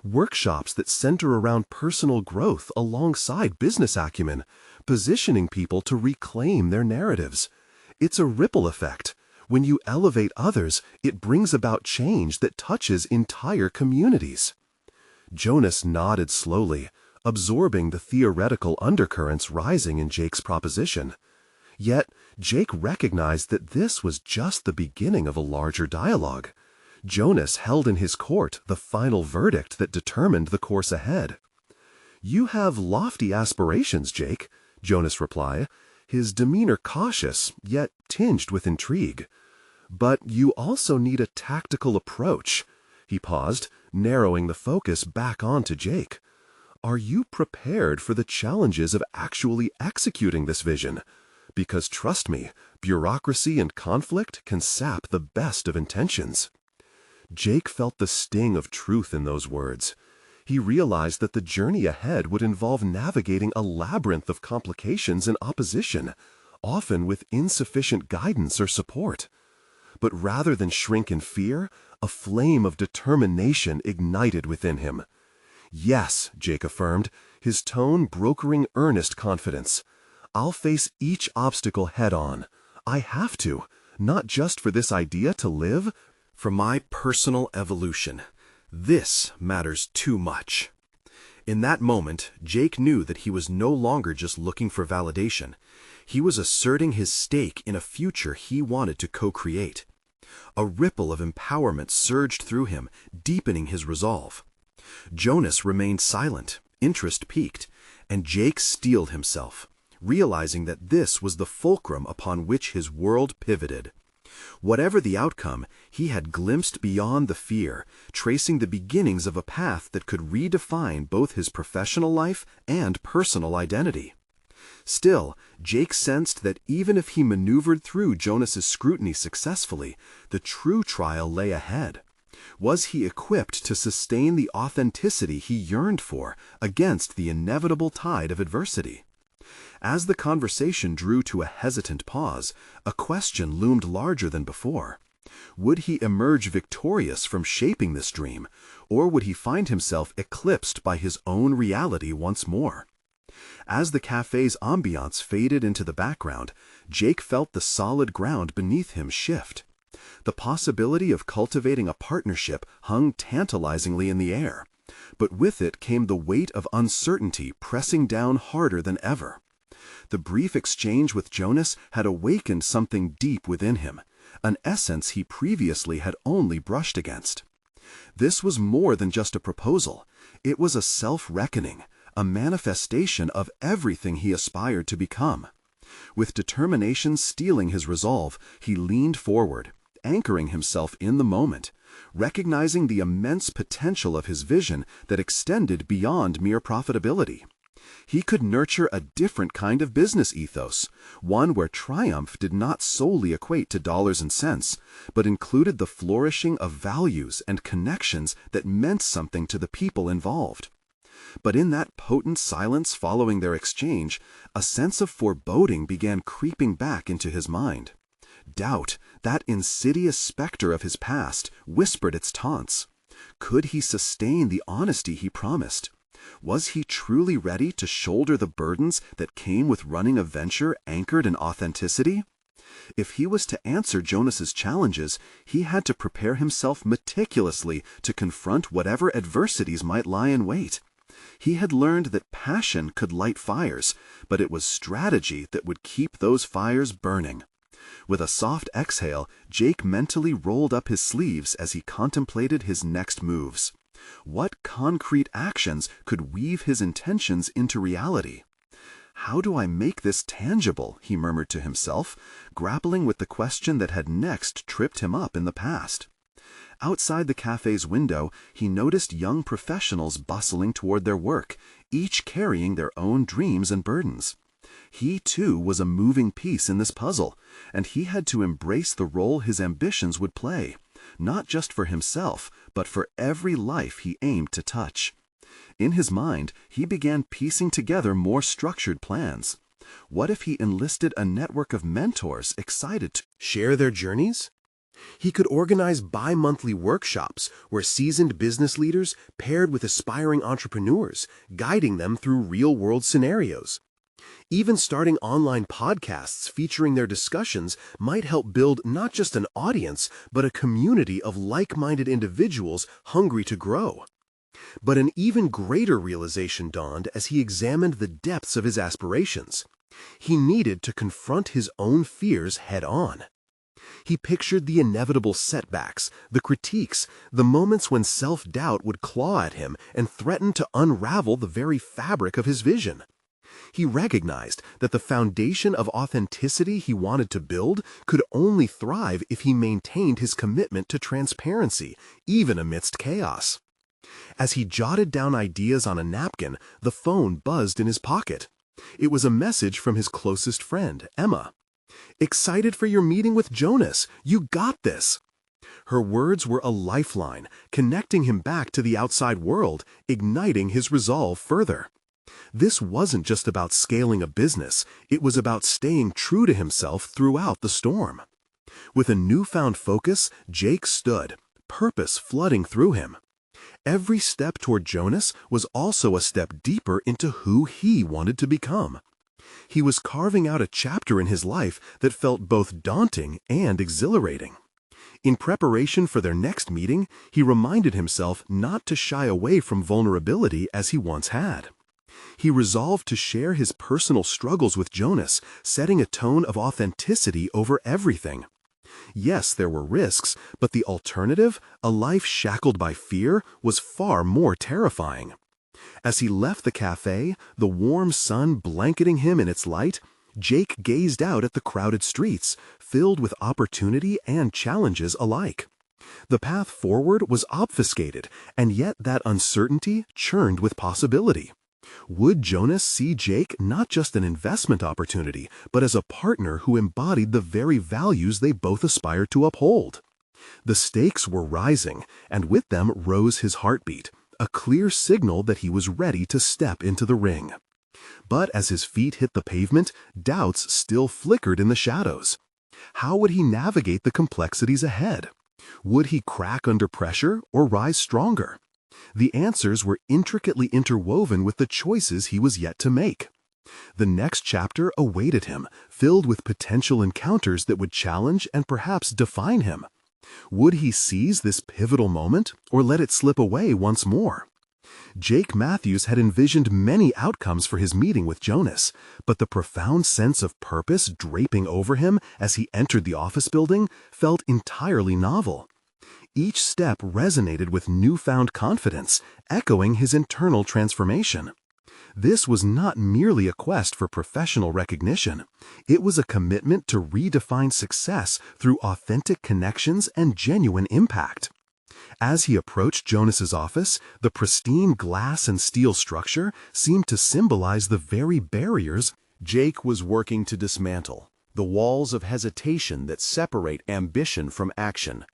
"Workshops that center around personal growth alongside business acumen, positioning people to reclaim their narratives. It's a ripple effect. When you elevate others, it brings about change that touches entire communities." Jonas nodded slowly, absorbing the theoretical undercurrents rising in Jake's proposition. Yet, Jake recognized that this was just the beginning of a larger dialogue. Jonas held in his court the final verdict that determined the course ahead. "You have lofty aspirations, Jake," Jonas replied, his demeanor cautious, yet tinged with intrigue. "But you also need a tactical approach." He paused, narrowing the focus back onto Jake. "Are you prepared for the challenges of actually executing this vision? Because trust me, bureaucracy and conflict can sap the best of intentions." Jake felt the sting of truth in those words. He realized that the journey ahead would involve navigating a labyrinth of complications and opposition, often with insufficient guidance or support. But rather than shrink in fear, a flame of determination ignited within him. "Yes," Jake affirmed, his tone brokering earnest confidence. "I'll face each obstacle head-on. I have to, not just for this idea to live, For my personal evolution. This matters too much." In that moment, Jake knew that he was no longer just looking for validation. He was asserting his stake in a future he wanted to co-create. A ripple of empowerment surged through him, deepening his resolve. Jonas remained silent, interest piqued, and Jake steeled himself, realizing that this was the fulcrum upon which his world pivoted. Whatever the outcome, he had glimpsed beyond the fear, tracing the beginnings of a path that could redefine both his professional life and personal identity. Still, Jake sensed that even if he maneuvered through Jonas's scrutiny successfully, the true trial lay ahead. Was he equipped to sustain the authenticity he yearned for against the inevitable tide of adversity? As the conversation drew to a hesitant pause, a question loomed larger than before. Would he emerge victorious from shaping this dream, or would he find himself eclipsed by his own reality once more? As the cafe's ambiance faded into the background, Jake felt the solid ground beneath him shift. The possibility of cultivating a partnership hung tantalizingly in the air, but with it came the weight of uncertainty pressing down harder than ever. The brief exchange with Jonas had awakened something deep within him, an essence he previously had only brushed against. This was more than just a proposal. It was a self-reckoning, a manifestation of everything he aspired to become. With determination steeling his resolve, he leaned forward, anchoring himself in the moment, recognizing the immense potential of his vision that extended beyond mere profitability. He could nurture a different kind of business ethos, one where triumph did not solely equate to dollars and cents, but included the flourishing of values and connections that meant something to the people involved. But in that potent silence following their exchange, a sense of foreboding began creeping back into his mind. Doubt, that insidious specter of his past, whispered its taunts. Could he sustain the honesty he promised? Was he truly ready to shoulder the burdens that came with running a venture anchored in authenticity? If he was to answer Jonas's challenges, he had to prepare himself meticulously to confront whatever adversities might lie in wait. He had learned that passion could light fires, but it was strategy that would keep those fires burning. With a soft exhale, Jake mentally rolled up his sleeves as he contemplated his next moves. What concrete actions could weave his intentions into reality? "How do I make this tangible?" he murmured to himself, grappling with the question that had next tripped him up in the past. Outside the cafe's window, he noticed young professionals bustling toward their work, each carrying their own dreams and burdens. He, too, was a moving piece in this puzzle, and he had to embrace the role his ambitions would play, not just for himself, but for every life he aimed to touch. In his mind, he began piecing together more structured plans. What if he enlisted a network of mentors excited to share their journeys? He could organize bi-monthly workshops where seasoned business leaders paired with aspiring entrepreneurs, guiding them through real-world scenarios. Even starting online podcasts featuring their discussions might help build not just an audience, but a community of like-minded individuals hungry to grow. But an even greater realization dawned as he examined the depths of his aspirations. He needed to confront his own fears head-on. He pictured the inevitable setbacks, the critiques, the moments when self-doubt would claw at him and threaten to unravel the very fabric of his vision. He recognized that the foundation of authenticity he wanted to build could only thrive if he maintained his commitment to transparency, even amidst chaos. As he jotted down ideas on a napkin, the phone buzzed in his pocket. It was a message from his closest friend, Emma. "Excited for your meeting with Jonas. You got this." Her words were a lifeline, connecting him back to the outside world, igniting his resolve further. This wasn't just about scaling a business, it was about staying true to himself throughout the storm. With a newfound focus, Jake stood, purpose flooding through him. Every step toward Jonas was also a step deeper into who he wanted to become. He was carving out a chapter in his life that felt both daunting and exhilarating. In preparation for their next meeting, he reminded himself not to shy away from vulnerability as he once had. He resolved to share his personal struggles with Jonas, setting a tone of authenticity over everything. Yes, there were risks, but the alternative, a life shackled by fear, was far more terrifying. As he left the cafe, the warm sun blanketing him in its light, Jake gazed out at the crowded streets, filled with opportunity and challenges alike. The path forward was obfuscated, and yet that uncertainty churned with possibility. Would Jonas see Jake not just an investment opportunity, but as a partner who embodied the very values they both aspired to uphold? The stakes were rising, and with them rose his heartbeat, a clear signal that he was ready to step into the ring. But as his feet hit the pavement, doubts still flickered in the shadows. How would he navigate the complexities ahead? Would he crack under pressure or rise stronger? The answers were intricately interwoven with the choices he was yet to make. The next chapter awaited him, filled with potential encounters that would challenge and perhaps define him. Would he seize this pivotal moment or let it slip away once more? Jake Matthews had envisioned many outcomes for his meeting with Jonas, but the profound sense of purpose draping over him as he entered the office building felt entirely novel. Each step resonated with newfound confidence, echoing his internal transformation. This was not merely a quest for professional recognition. It was a commitment to redefine success through authentic connections and genuine impact. As he approached Jonas's office, the pristine glass and steel structure seemed to symbolize the very barriers Jake was working to dismantle, the walls of hesitation that separate ambition from action.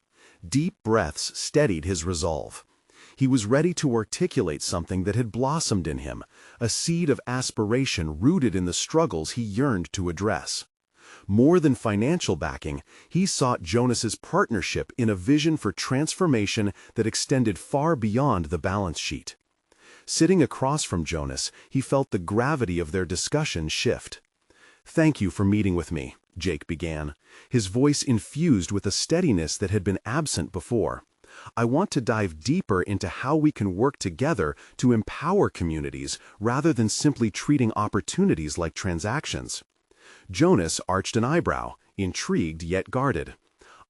Deep breaths steadied his resolve. He was ready to articulate something that had blossomed in him, a seed of aspiration rooted in the struggles he yearned to address. More than financial backing, he sought Jonas's partnership in a vision for transformation that extended far beyond the balance sheet. Sitting across from Jonas, he felt the gravity of their discussion shift. "Thank you for meeting with me," Jake began, his voice infused with a steadiness that had been absent before. "I want to dive deeper into how we can work together to empower communities rather than simply treating opportunities like transactions." Jonas arched an eyebrow, intrigued yet guarded.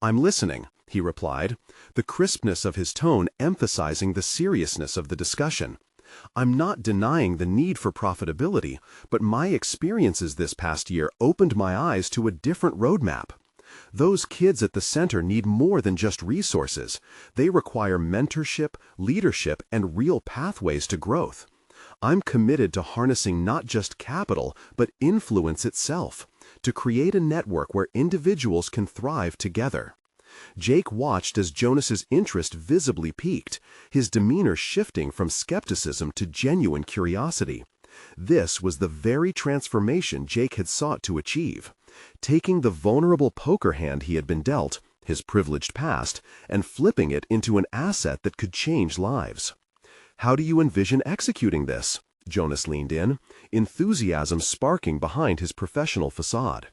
"I'm listening," he replied, the crispness of his tone emphasizing the seriousness of the discussion. "I'm not denying the need for profitability, but my experiences this past year opened my eyes to a different roadmap. Those kids at the center need more than just resources. They require mentorship, leadership, and real pathways to growth. I'm committed to harnessing not just capital, but influence itself, to create a network where individuals can thrive together." Jake watched as Jonas's interest visibly peaked, his demeanor shifting from skepticism to genuine curiosity. This was the very transformation Jake had sought to achieve, taking the vulnerable poker hand he had been dealt, his privileged past, and flipping it into an asset that could change lives. "How do you envision executing this?" Jonas leaned in, enthusiasm sparking behind his professional facade.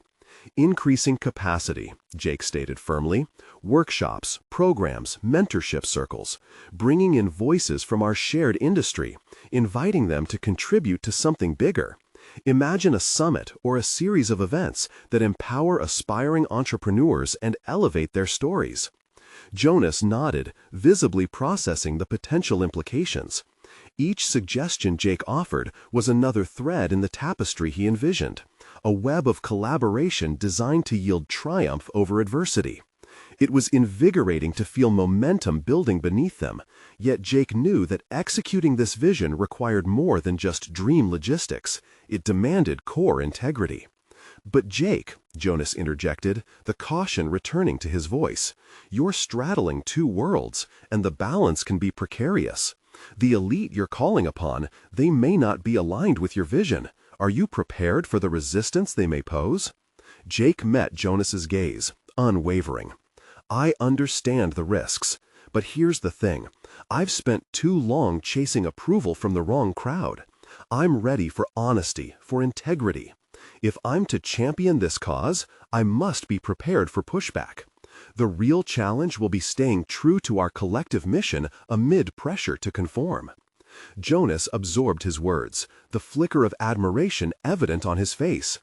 "Increasing capacity," Jake stated firmly. "Workshops, programs, mentorship circles, bringing in voices from our shared industry, inviting them to contribute to something bigger. Imagine a summit or a series of events that empower aspiring entrepreneurs and elevate their stories." Jonas nodded, visibly processing the potential implications. Each suggestion Jake offered was another thread in the tapestry he envisioned, a web of collaboration designed to yield triumph over adversity. It was invigorating to feel momentum building beneath them, yet Jake knew that executing this vision required more than just dream logistics. It demanded core integrity. "But Jake," Jonas interjected, the caution returning to his voice, "you're straddling two worlds, and the balance can be precarious. The elite you're calling upon, they may not be aligned with your vision. Are you prepared for the resistance they may pose?" Jake met Jonas's gaze, unwavering. "I understand the risks, but here's the thing. I've spent too long chasing approval from the wrong crowd. I'm ready for honesty, for integrity. If I'm to champion this cause, I must be prepared for pushback. The real challenge will be staying true to our collective mission amid pressure to conform." Jonas absorbed his words, the flicker of admiration evident on his face.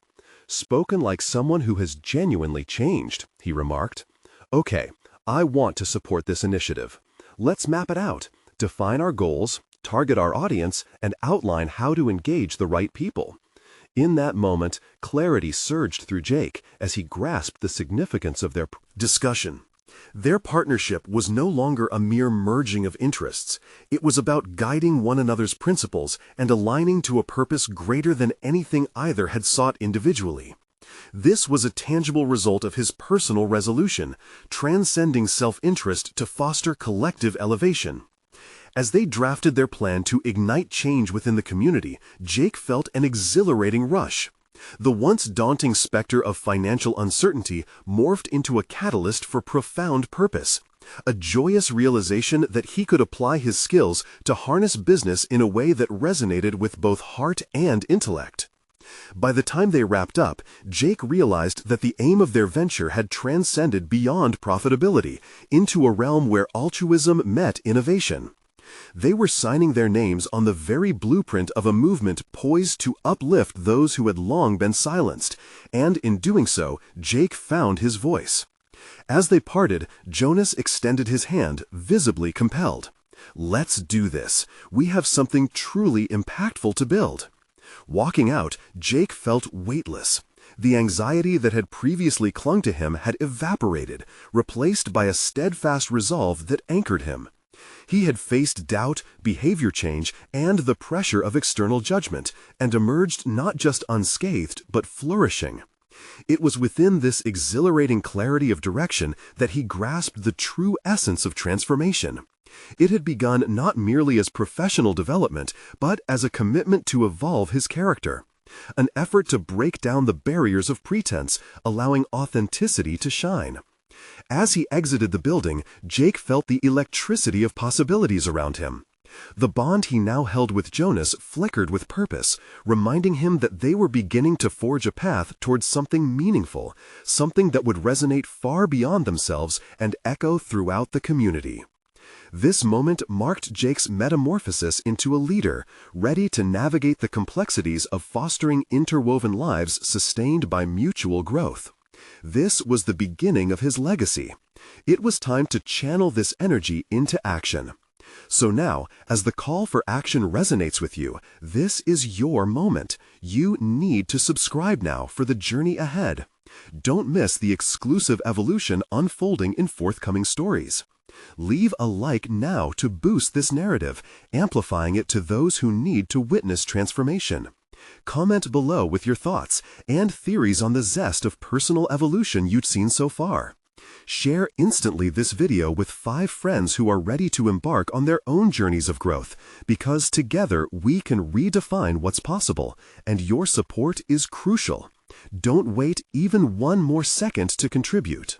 "Spoken like someone who has genuinely changed," he remarked. "Okay, I want to support this initiative. Let's map it out, define our goals, target our audience, and outline how to engage the right people." In that moment, clarity surged through Jake as he grasped the significance of their discussion. Their partnership was no longer a mere merging of interests. It was about guiding one another's principles and aligning to a purpose greater than anything either had sought individually. This was a tangible result of his personal resolution, transcending self-interest to foster collective elevation. As they drafted their plan to ignite change within the community, Jake felt an exhilarating rush. The once daunting specter of financial uncertainty morphed into a catalyst for profound purpose, a joyous realization that he could apply his skills to harness business in a way that resonated with both heart and intellect. By the time they wrapped up, Jake realized that the aim of their venture had transcended beyond profitability into a realm where altruism met innovation. They were signing their names on the very blueprint of a movement poised to uplift those who had long been silenced, and in doing so, Jake found his voice. As they parted, Jonas extended his hand, visibly compelled. "Let's do this. We have something truly impactful to build." Walking out, Jake felt weightless. The anxiety that had previously clung to him had evaporated, replaced by a steadfast resolve that anchored him. He had faced doubt, behavior change, and the pressure of external judgment, and emerged not just unscathed, but flourishing. It was within this exhilarating clarity of direction that he grasped the true essence of transformation. It had begun not merely as professional development, but as a commitment to evolve his character. An effort to break down the barriers of pretense, allowing authenticity to shine. As he exited the building, Jake felt the electricity of possibilities around him. The bond he now held with Jonas flickered with purpose, reminding him that they were beginning to forge a path towards something meaningful, something that would resonate far beyond themselves and echo throughout the community. This moment marked Jake's metamorphosis into a leader, ready to navigate the complexities of fostering interwoven lives sustained by mutual growth. This was the beginning of his legacy. It was time to channel this energy into action. So now, as the call for action resonates with you, this is your moment. You need to subscribe now for the journey ahead. Don't miss the exclusive evolution unfolding in forthcoming stories. Leave a like now to boost this narrative, amplifying it to those who need to witness transformation. Comment below with your thoughts and theories on the zest of personal evolution you've seen so far. Share instantly this video with 5 friends who are ready to embark on their own journeys of growth, because together we can redefine what's possible, and your support is crucial. Don't wait even one more second to contribute.